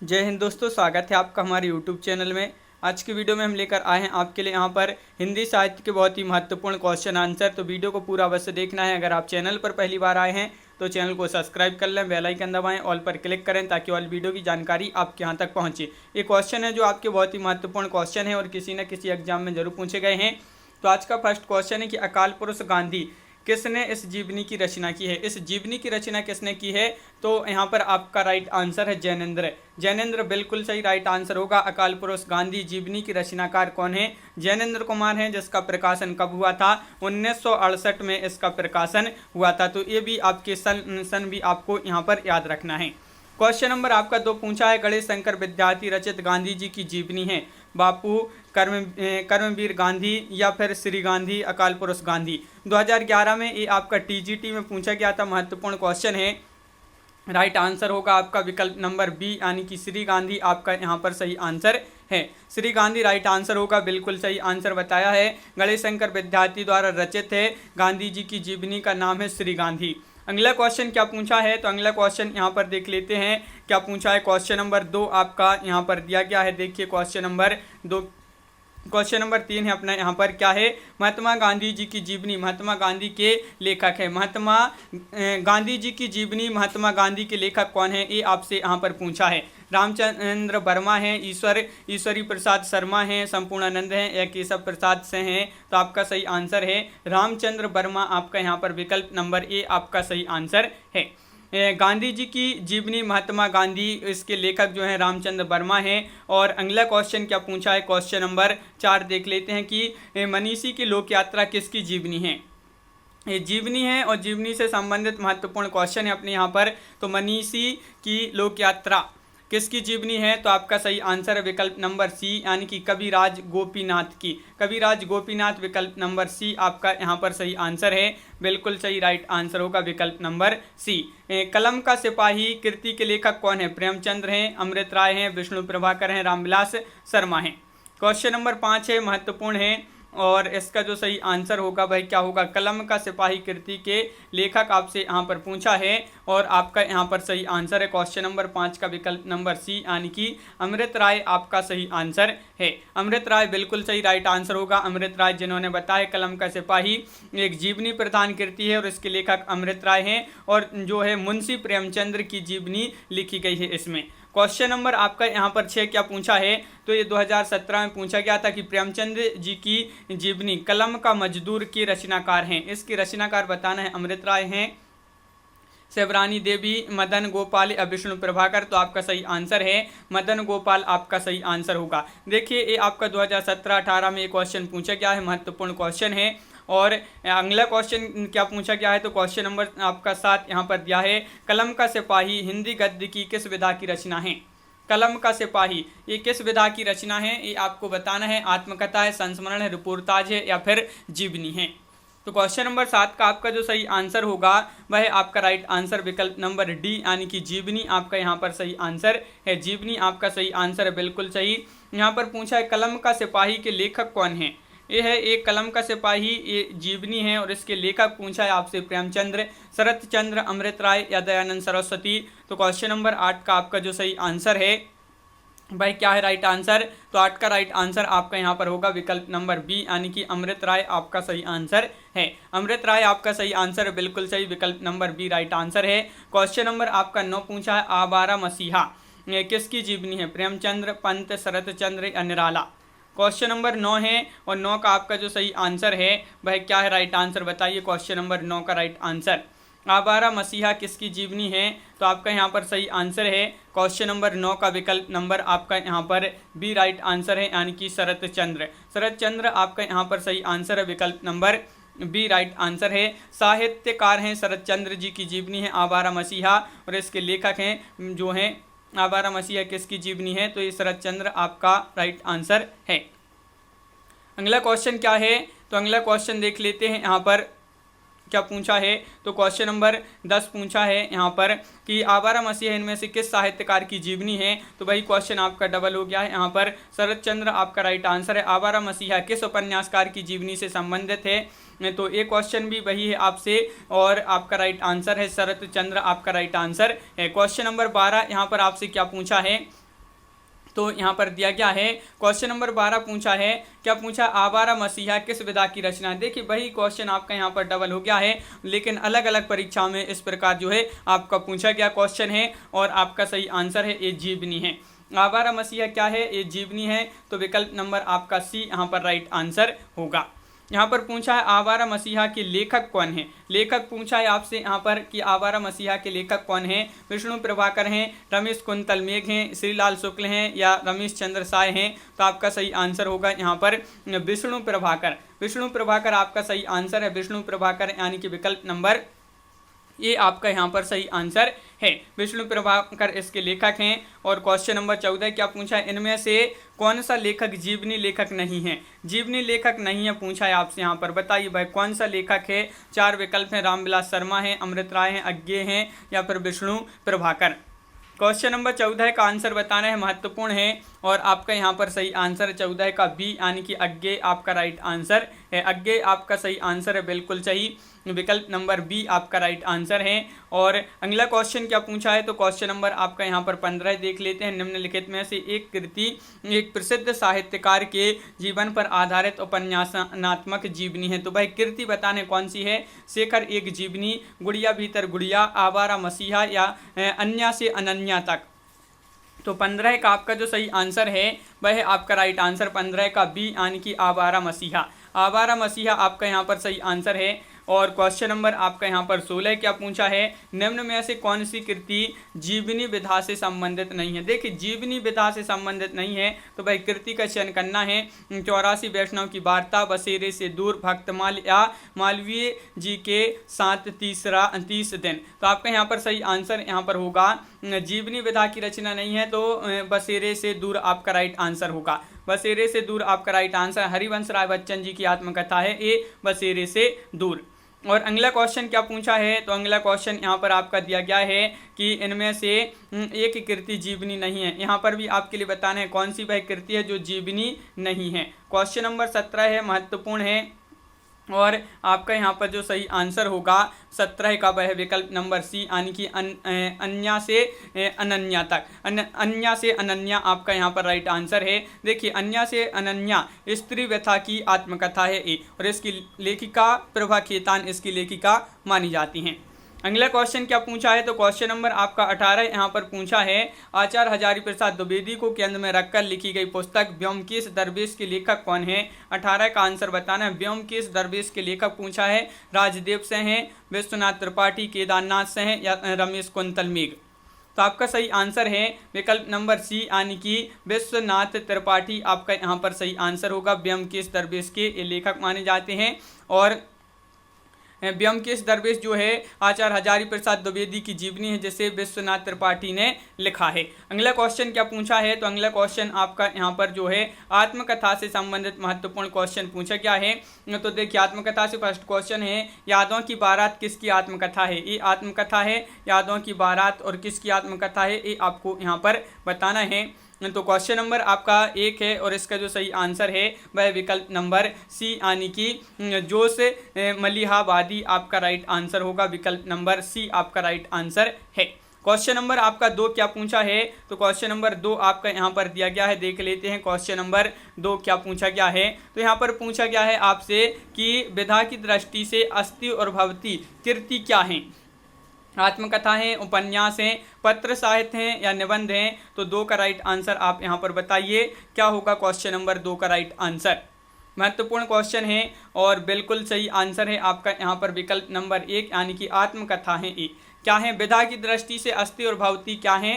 जय हिंद दोस्तों, स्वागत है आपका हमारे YouTube चैनल में। आज की वीडियो में हम लेकर आए हैं आपके लिए यहाँ पर हिंदी साहित्य के बहुत ही महत्वपूर्ण क्वेश्चन आंसर। तो वीडियो को पूरा अवश्य देखना है। अगर आप चैनल पर पहली बार आए हैं तो चैनल को सब्सक्राइब कर लें, बेल आइकन दबाएं, ऑल पर क्लिक करें ताकि ऑल वीडियो की जानकारी आपके यहाँ तक पहुँचे। ये क्वेश्चन है जो आपके बहुत ही महत्वपूर्ण क्वेश्चन है और किसी न किसी एग्जाम में जरूर पूछे गए हैं। तो आज का फर्स्ट क्वेश्चन है कि अकाल पुरुष गांधी किसने इस जीवनी की रचना की है। इस जीवनी की रचना किसने की है? तो यहाँ पर आपका राइट आंसर है जैनेंद्र। जैनेंद्र बिल्कुल सही राइट आंसर होगा। अकाल पुरुष गांधी जीवनी की रचनाकार कौन है? जैनेंद्र कुमार हैं, जिसका प्रकाशन कब हुआ था? 1968 में इसका प्रकाशन हुआ था। तो ये भी आपके सन भी आपको यहाँ पर याद रखना है। क्वेश्चन नंबर आपका 2 पूछा है, गणेश शंकर विद्यार्थी रचित गांधी जी की जीवनी है बापू, कर्मवीर गांधी या फिर श्री गांधी, अकाल पुरुष गांधी। 2011 में ये आपका टीजीटी में पूछा गया था, महत्वपूर्ण क्वेश्चन है। राइट आंसर होगा आपका विकल्प नंबर बी यानी कि श्री गांधी आपका यहाँ पर सही आंसर है। श्री गांधी राइट आंसर होगा, बिल्कुल सही आंसर बताया है। गणेश शंकर विद्यार्थी द्वारा रचित है गांधी जी की जीवनी का नाम है श्री गांधी। अगला क्वेश्चन क्या पूछा है? तो अगला क्वेश्चन यहाँ पर देख लेते हैं क्या पूछा है। क्वेश्चन नंबर 2 आपका यहाँ पर दिया गया है। देखिए क्वेश्चन नंबर 2, क्वेश्चन नंबर 3 है अपना यहाँ पर क्या है? महात्मा गांधी जी की जीवनी, महात्मा गांधी के लेखक है। महात्मा गांधी जी की जीवनी, महात्मा गांधी के लेखक कौन है? ये आपसे यहाँ पर पूछा है। रामचंद्र वर्मा हैं, ईश्वरी प्रसाद शर्मा हैं, संपूर्णानंद हैं या केशव प्रसाद से हैं? तो आपका सही आंसर है रामचंद्र वर्मा। आपका यहाँ पर विकल्प नंबर ए आपका सही आंसर है। गांधी जी की जीवनी महात्मा गांधी, इसके लेखक जो हैं रामचंद्र वर्मा हैं। और अगला क्वेश्चन क्या पूछा है? क्वेश्चन नंबर 4 देख लेते हैं कि मनीषी की लोक यात्रा किसकी जीवनी है? ये जीवनी है और जीवनी से संबंधित महत्वपूर्ण क्वेश्चन है अपने यहाँ पर। तो मनीषी की लोक यात्रा किसकी जीवनी है? तो आपका सही आंसर है विकल्प नंबर सी यानी कि कविराज गोपीनाथ की। कविराज गोपीनाथ विकल्प नंबर सी आपका यहाँ पर सही आंसर है। बिल्कुल सही राइट आंसर होगा विकल्प नंबर सी। कलम का सिपाही कृति के लेखक कौन है? प्रेमचंद्र हैं, अमृत राय हैं, विष्णु प्रभाकर हैं, रामविलास शर्मा हैं। क्वेश्चन नंबर 5 है, महत्वपूर्ण है और इसका जो सही आंसर होगा वह क्या होगा? कलम का सिपाही कृति के लेखक आपसे यहाँ पर पूछा है और आपका यहाँ पर सही आंसर है क्वेश्चन नंबर 5 का विकल्प नंबर सी यानी कि अमृत राय आपका सही आंसर है। अमृत राय बिल्कुल सही राइट आंसर होगा। अमृत राय जिन्होंने बताया कलम का सिपाही एक जीवनी प्रधान कृति है और इसके लेखक अमृत राय हैं और जो है मुंशी प्रेमचंद्र की जीवनी लिखी गई है इसमें। क्वेश्चन नंबर आपका यहाँ पर 6 क्या पूछा है? तो ये 2017 में पूछा गया था कि प्रेमचंद जी की जीवनी कलम का मजदूर की रचनाकार हैं। इसकी रचनाकार बताना है। अमृत राय हैं, शिवरानी देवी, मदन गोपाल या विष्णु प्रभाकर। तो आपका सही आंसर है मदन गोपाल आपका सही आंसर होगा। देखिए ये आपका 2017-18 में ये क्वेश्चन पूछा गया है, महत्वपूर्ण क्वेश्चन है। और अगला क्वेश्चन क्या पूछा गया है? तो क्वेश्चन नंबर आपका 7 यहाँ पर दिया है, कलम का सिपाही हिंदी गद्य की किस विधा की रचना है? कलम का सिपाही ये किस विधा की रचना है? ये आपको बताना है। आत्मकथा है, संस्मरण है, रिपोर्टाज है या फिर जीवनी है? तो क्वेश्चन नंबर 7 का आपका जो सही आंसर होगा वह आपका राइट आंसर विकल्प नंबर डी यानी कि जीवनी आपका यहाँ पर सही आंसर है। जीवनी आपका सही आंसर है, बिल्कुल सही। यहाँ पर पूछा है कलम का सिपाही के लेखक कौन है? ये है एक कलम का सिपाही, ये जीवनी है और इसके लेखक पूछा है आपसे प्रेमचंद्र, शरत चंद्र, अमृत राय या दयानंद सरस्वती। तो क्वेश्चन नंबर 8 का आपका जो सही आंसर है भाई क्या है राइट आंसर? तो 8 का राइट आंसर आपका यहाँ पर होगा विकल्प नंबर बी यानी कि अमृत राय आपका सही आंसर है। अमृत राय आपका सही आंसर है, बिल्कुल सही, विकल्प नंबर बी राइट आंसर है। क्वेश्चन नंबर आपका 9 पूछा है, आवारा मसीहा किसकी जीवनी है? प्रेमचंद्र, पंत, शरत चंद्र या निराला। क्वेश्चन नंबर 9 है और 9 का आपका जो सही आंसर है वह क्या है राइट आंसर बताइए। क्वेश्चन नंबर 9 का राइट आंसर आवारा मसीहा किसकी जीवनी है? तो आपका यहाँ पर सही आंसर है क्वेश्चन नंबर 9 का विकल्प नंबर आपका यहाँ पर बी राइट आंसर है यानी कि शरत चंद्र। शरत चंद्र आपका यहाँ पर सही आंसर है, विकल्प नंबर बी राइट आंसर है। साहित्यकार हैं शरत चंद्र जी की जीवनी है आवारा मसीहा और इसके लेखक हैं जो हैं आवारा मसीहा किसकी जीवनी है? तो ये शरत चंद्र आपका राइट आंसर है। अगला क्वेश्चन क्या है? तो अगला क्वेश्चन देख लेते हैं यहाँ पर क्या पूछा है। तो क्वेश्चन नंबर 10 पूछा है यहाँ पर कि आवारा मसीहा इनमें से किस साहित्यकार की जीवनी है? तो भाई क्वेश्चन आपका डबल हो गया है यहाँ पर। शरत चंद्र आपका राइट आंसर है। आवारा मसीहा किस उपन्यासकार की जीवनी से संबंधित है? तो ये क्वेश्चन भी वही है आपसे और आपका राइट आंसर है शरत चंद्र आपका राइट आंसर है। क्वेश्चन नंबर 12 यहाँ पर आपसे क्या पूछा है तो यहाँ पर दिया गया है क्वेश्चन नंबर 12 पूछा है, क्या पूछा, आवारा मसीहा किस विधा की रचना। देखिए वही क्वेश्चन आपका यहाँ पर डबल हो गया है, लेकिन अलग अलग परीक्षाओं में इस प्रकार जो है आपका पूछा गया क्वेश्चन है और आपका सही आंसर है ये जीवनी है। आवारा मसीहा क्या है, ये जीवनी है, तो विकल्प नंबर आपका सी यहाँ पर राइट आंसर होगा। यहाँ पर पूछा है आवारा मसीहा के लेखक कौन है। लेखक पूछा है आपसे यहाँ पर कि आवारा मसीहा के लेखक कौन है। विष्णु प्रभाकर हैं, रमेश कुंतल मेघ हैं, श्रीलाल शुक्ल हैं या रमेश चंद्र साय हैं। तो आपका सही आंसर होगा यहाँ पर विष्णु प्रभाकर। विष्णु प्रभाकर आपका सही आंसर है, विष्णु प्रभाकर यानी कि विकल्प नंबर ये आपका यहाँ पर सही आंसर है। विष्णु प्रभाकर इसके लेखक हैं। और क्वेश्चन नंबर 14 क्या पूछा है, इनमें से कौन सा लेखक जीवनी लेखक नहीं है। जीवनी लेखक नहीं है पूछा है आपसे यहाँ पर, बताइए भाई कौन सा लेखक है। 4 विकल्प हैं, रामविलास शर्मा हैं, अमृत राय हैं, अज्ञे हैं या फिर विष्णु प्रभाकर। क्वेश्चन नंबर 14 का आंसर बताना है, महत्वपूर्ण है और आपका यहाँ पर सही आंसर 14 का बी यानी कि अज्ञे आपका राइट आंसर है। अज्ञे आपका सही आंसर है, बिल्कुल सही, विकल्प नंबर बी आपका राइट आंसर है। और अगला क्वेश्चन क्या पूछा है, तो क्वेश्चन नंबर आपका यहाँ पर 15 देख लेते हैं। निम्नलिखित में से एक कृति एक प्रसिद्ध साहित्यकार के जीवन पर आधारित उपन्यासात्मक जीवनी है। तो भाई कृति बताने कौन सी है, शेखर एक जीवनी, गुड़िया भीतर गुड़िया, आवारा मसीहा या अन्या से अनन्या तक। तो 15 का आपका जो सही आंसर है वह है आपका राइट आंसर 15 का बी यानी कि आवारा मसीहा। आवारा मसीहा आपका यहाँ पर सही आंसर है। और क्वेश्चन नंबर आपका यहाँ पर 16 क्या पूछा है, निम्न में से कौन सी कृति जीवनी विधा से संबंधित नहीं है। देखिए जीवनी विधा से संबंधित नहीं है तो भाई कृति का चयन करना है। 84 वैष्णव की वार्ता, बसेरे से दूर, भक्तमाल या मालवीय जी के साथ 30 दिन। तो आपका यहाँ पर सही आंसर यहाँ पर होगा जीवनी विधा की रचना नहीं है तो बसेरे से दूर आपका राइट आंसर होगा। बसेरे से दूर आपका राइट आंसर हरिवंश राय बच्चन जी की आत्मकथा है ये बसेरे से दूर। और अगला क्वेश्चन क्या पूछा है, तो अगला क्वेश्चन यहाँ पर आपका दिया गया है कि इनमें से एक कृति जीवनी नहीं है। यहाँ पर भी आपके लिए बताना है कौन सी वह कृति है जो जीवनी नहीं है। क्वेश्चन नंबर 17 है, महत्वपूर्ण है और आपका यहाँ पर जो सही आंसर होगा 17 का वह विकल्प नंबर सी यानी कि अन्या से अनन्या तक। अन्या से अनन्या आपका यहाँ पर राइट आंसर है। देखिए अन्या से अनन्या स्त्री व्यथा की आत्मकथा है ये और इसकी लेखिका प्रभा खेतान इसकी लेखिका मानी जाती हैं। अगला क्वेश्चन क्या पूछा है, तो क्वेश्चन नंबर आपका 18 यहाँ पर पूछा है, आचार्य हजारी प्रसाद द्विवेदी को केंद्र में रखकर लिखी गई पुस्तक व्योमकेश दरवेश के लेखक कौन है। 18 का आंसर बताना है। व्योमकेश दरवेश के लेखक पूछा है, राजदेव से हैं, विश्वनाथ त्रिपाठी, केदारनाथ से हैं या रमेश कुंतल मेघ। तो आपका सही आंसर है विकल्प नंबर सी यानी कि विश्वनाथ त्रिपाठी आपका यहाँ पर सही आंसर होगा। व्योमकेश दरवेश के ये लेखक माने जाते हैं और व्योमकेश दरवेश जो है आचार्य हजारी प्रसाद द्विवेदी की जीवनी है जिसे विश्वनाथ त्रिपाठी ने लिखा है। अगला क्वेश्चन क्या पूछा है, तो अगला क्वेश्चन आपका यहाँ पर जो है आत्मकथा से संबंधित महत्वपूर्ण क्वेश्चन पूछा गया है। तो देखिए आत्मकथा से फर्स्ट क्वेश्चन है, यादों की बारात किसकी आत्मकथा है। ये आत्मकथा है यादों की बारात और किसकी आत्मकथा है ये आपको यहाँ पर बताना है। तो क्वेश्चन नंबर आपका 1 है और इसका जो सही आंसर है वह विकल्प नंबर सी यानी कि जोश मलिहाबादी आपका राइट आंसर होगा। विकल्प नंबर सी आपका राइट आंसर है। क्वेश्चन नंबर आपका 2 क्या पूछा है, तो क्वेश्चन नंबर 2 आपका यहाँ पर दिया गया है, देख लेते हैं क्वेश्चन नंबर 2 क्या पूछा गया है। तो यहाँ पर पूछा गया है आपसे कि विधा की दृष्टि से अस्ति और भवती कृति क्या है। आत्मकथा हैं, उपन्यास हैं, पत्र साहित्य हैं या निबंध हैं। तो 2 का राइट आंसर आप यहाँ पर बताइए क्या होगा। क्वेश्चन नंबर 2 का राइट आंसर महत्वपूर्ण क्वेश्चन है और बिल्कुल सही आंसर है आपका यहाँ पर विकल्प नंबर 1 यानी कि आत्मकथा है। ए क्या है, विधा की दृष्टि से अस्ति और भवती क्या है,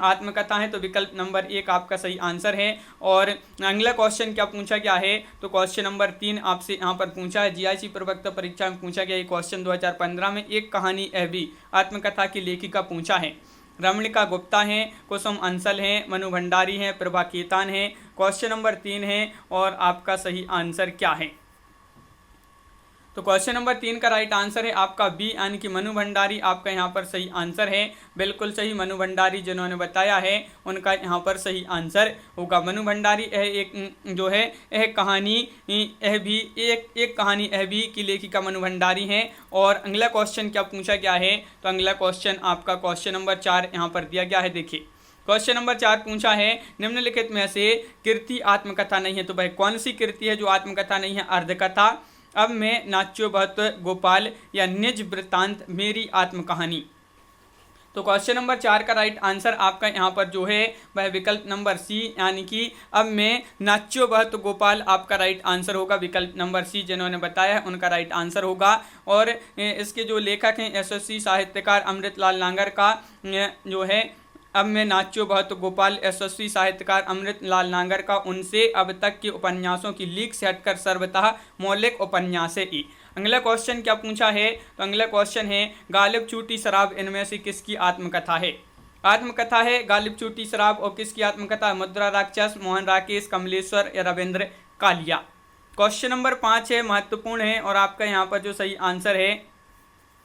आत्मकथा है। तो विकल्प नंबर 1 आपका सही आंसर है। और अगला क्वेश्चन क्या पूछा गया है, तो क्वेश्चन नंबर 3 आपसे यहाँ पर पूछा है, जीआईसी प्रवक्ता परीक्षा में पूछा गया ये क्वेश्चन 2015 में। एक कहानी भी आत्मकथा की लेखिका पूछा है। रमणिका गुप्ता हैं, कुसुम अंसल हैं, मनु भंडारी हैं, प्रभा केतान हैं। क्वेश्चन नंबर 3 है और आपका सही आंसर क्या है। तो क्वेश्चन नंबर 3 का राइट आंसर है आपका बी यानी कि मनु भंडारी आपका यहाँ पर सही आंसर है। बिल्कुल सही, मनु भंडारी जिन्होंने बताया है उनका यहाँ पर सही आंसर होगा। मनु भंडारी एक जो है एक कहानी की लेखिका मनु भंडारी हैं। और अगला क्वेश्चन क्या पूछा गया है, तो अगला क्वेश्चन आपका क्वेश्चन नंबर 4 यहाँ पर दिया गया है। देखिए क्वेश्चन नंबर 4 पूछा है निम्नलिखित में से कृति आत्मकथा नहीं है, तो भाई कौन सी कृति है जो आत्मकथा नहीं है? अर्धकथा, अब मैं नाच्यो बहुत गोपाल, या निज वृत्तांत, मेरी आत्मकहानी। तो क्वेश्चन नंबर 4 का राइट आंसर आपका यहाँ पर जो है वह विकल्प नंबर सी, यानी कि अब मैं नाच्यो बहुत गोपाल आपका राइट आंसर होगा। विकल्प नंबर सी जिन्होंने बताया है उनका राइट आंसर होगा। और इसके जो लेखक हैं यशस्वी साहित्यकार अमृतलाल लांगर का जो है अब मैं नाच्यो बहुत गोपाल, यशस्वी साहित्यकार अमृतलाल नांगर का उनसे अब तक के उपन्यासों की लीक से हटकर सर्वतः मौलिक उपन्यास है। अगला क्वेश्चन क्या पूछा है? तो अगला क्वेश्चन है गालिब चूटी शराब इनमें से किसकी आत्मकथा है? आत्मकथा है गालिब चूटी शराब, और किसकी आत्मकथा? मुद्रा राक्षस, मोहन राकेश, कमलेश्वर या रविंद्र कालिया। क्वेश्चन नंबर 5 है, महत्वपूर्ण है और आपका यहाँ पर जो सही आंसर है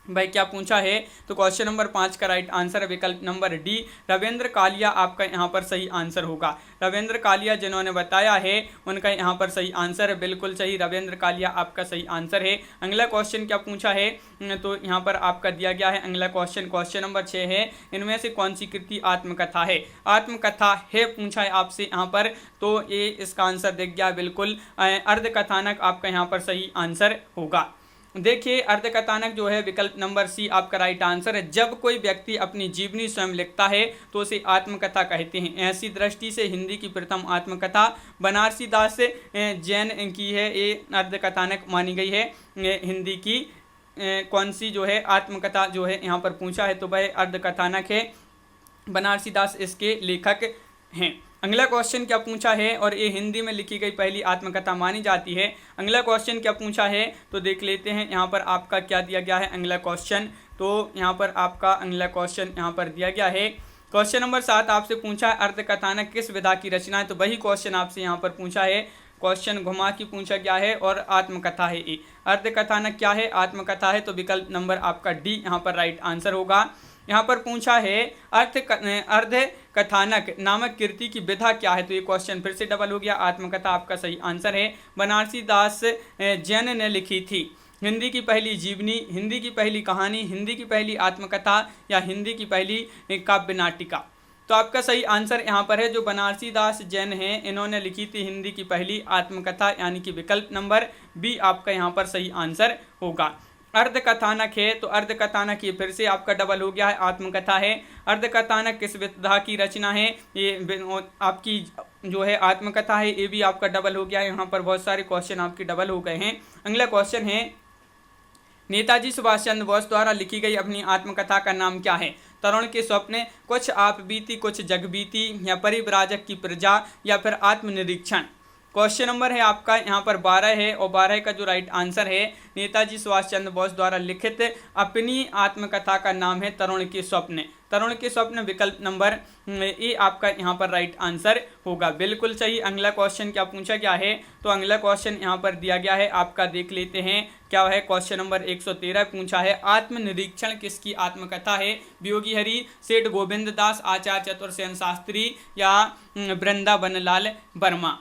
भाई क्या पूछा है? तो क्वेश्चन नंबर 5 का राइट आंसर है विकल्प नंबर डी, रविंद्र कालिया आपका यहाँ पर सही आंसर होगा। रविंद्र कालिया जिन्होंने बताया है उनका यहाँ पर सही आंसर है, बिल्कुल सही, रविंद्र कालिया आपका सही आंसर है। अगला क्वेश्चन क्या पूछा है? तो यहाँ पर आपका दिया गया है अगला क्वेश्चन, क्वेश्चन नंबर 6 है, इनमें से कौन सी कृति आत्मकथा है? आत्मकथा है पूछा है आपसे यहाँ पर, तो ये इसका आंसर दिख गया, बिल्कुल अर्धकथानक आपका यहाँ पर सही आंसर होगा। देखिए अर्धकथानक जो है विकल्प नंबर सी आपका राइट आंसर है। जब कोई व्यक्ति अपनी जीवनी स्वयं लिखता है तो उसे आत्मकथा कहते हैं। ऐसी दृष्टि से हिंदी की प्रथम आत्मकथा बनारसी दास जैन की है, ये अर्धकथानक मानी गई है। हिंदी की कौन सी जो है आत्मकथा जो है यहाँ पर पूछा है, तो वह अर्धकथानक है, बनारसी दास इसके लेखक हैं। अगला क्वेश्चन क्या पूछा है? और ये हिंदी में लिखी गई पहली आत्मकथा मानी जाती है। अगला क्वेश्चन क्या पूछा है तो देख लेते हैं यहाँ पर आपका क्या दिया गया है अगला क्वेश्चन। तो यहाँ पर आपका अगला क्वेश्चन यहाँ पर दिया गया है, क्वेश्चन नंबर 7 आपसे पूछा है अर्धकथानक किस विधा की रचना है, तो वही क्वेश्चन आपसे यहाँ पर पूछा है, क्वेश्चन घुमा की पूछा गया है और आत्मकथा है ये। अर्धकथानक क्या है? आत्मकथा है, तो विकल्प नंबर आपका डी यहाँ पर राइट आंसर होगा। यहाँ पर पूछा है अर्ध कथानक नामक कृति की विधा क्या है, तो ये क्वेश्चन फिर से डबल हो गया, आत्मकथा आपका सही आंसर है। बनारसी दास जैन ने लिखी थी हिंदी की पहली जीवनी, हिंदी की पहली कहानी, हिंदी की पहली आत्मकथा या हिंदी की पहली काव्य नाटिका। तो आपका सही आंसर यहाँ पर है जो बनारसी दास जैन हैं इन्होंने लिखी थी हिंदी की पहली आत्मकथा, यानी कि विकल्प नंबर बी आपका यहाँ पर सही आंसर होगा। अर्धकथानक है, तो अर्धकथानक ये फिर से आपका डबल हो गया है, आत्मकथा है। अर्धकथानक किस विधा की रचना है, ये आपकी जो है आत्मकथा है, ये भी आपका डबल हो गया है। यहाँ पर बहुत सारे क्वेश्चन आपके डबल हो गए हैं। अगला क्वेश्चन है नेताजी सुभाष चंद्र बोस द्वारा लिखी गई अपनी आत्मकथा का नाम क्या है? तरुण के स्वप्न, कुछ आप बीती कुछ जग बीती, या परिव्राजक की प्रजा, या फिर आत्मनिरीक्षण। क्वेश्चन नंबर है आपका यहाँ पर 12 है और 12 का जो राइट आंसर है नेताजी सुभाष चंद्र बोस द्वारा लिखित अपनी आत्मकथा का नाम है तरुण के स्वप्न। तरुण के स्वप्न विकल्प नंबर ए आपका यहाँ पर राइट आंसर होगा, बिल्कुल सही। अगला क्वेश्चन क्या पूछा गया है, तो अगला क्वेश्चन यहाँ पर दिया गया है आपका, देख लेते हैं क्या है। क्वेश्चन नंबर 113 पूछा है आत्मनिरीक्षण किसकी आत्मकथा है? वियोगी हरि, सेठ गोविंद दास, आचार्य चतुर्सेन शास्त्री, या वृंदावन लाल वर्मा।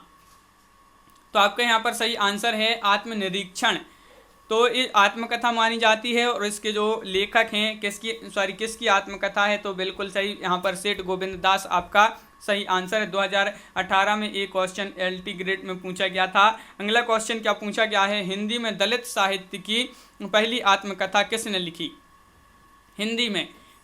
तो आपका यहाँ पर सही आंसर है आत्मनिरीक्षण। तो ये आत्मकथा मानी जाती है और इसके जो लेखक हैं किसकी आत्मकथा है, तो बिल्कुल सही यहाँ पर सेठ गोविंद दास आपका सही आंसर है। 2018 में एक क्वेश्चन LT ग्रेड में पूछा गया था। अगला क्वेश्चन क्या पूछा गया है, हिंदी में दलित साहित्य की पहली आत्मकथा किसने लिखी?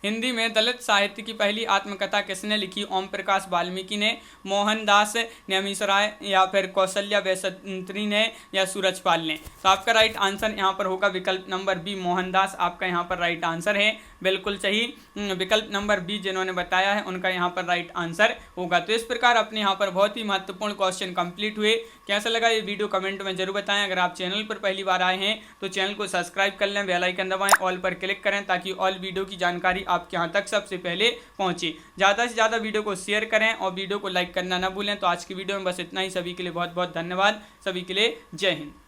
हिंदी में दलित साहित्य की पहली आत्मकथा किसने लिखी? ओम प्रकाश वाल्मीकि ने, मोहनदास नेमिशराय, या फिर कौशल्या वैसंत्री ने, या सूरजपाल ने। तो आपका राइट आंसर यहाँ पर होगा विकल्प नंबर बी, मोहनदास आपका यहाँ पर राइट आंसर है, बिल्कुल सही। विकल्प नंबर बी जिन्होंने बताया है उनका यहाँ पर राइट आंसर होगा। तो इस प्रकार अपने यहाँ पर बहुत ही महत्वपूर्ण क्वेश्चन कंप्लीट हुए। कैसा लगा ये वीडियो कमेंट में जरूर बताएं। अगर आप चैनल पर पहली बार आए हैं तो चैनल को सब्सक्राइब कर लें, बेल आइकन दबाएं, ऑल पर क्लिक करें ताकि ऑल वीडियो की जानकारी आपके यहाँ तक सबसे पहले पहुँचे। ज़्यादा से ज़्यादा वीडियो को शेयर करें और वीडियो को लाइक करना ना भूलें। तो आज की वीडियो में बस इतना ही। सभी के लिए बहुत बहुत धन्यवाद। सभी के लिए जय हिंद।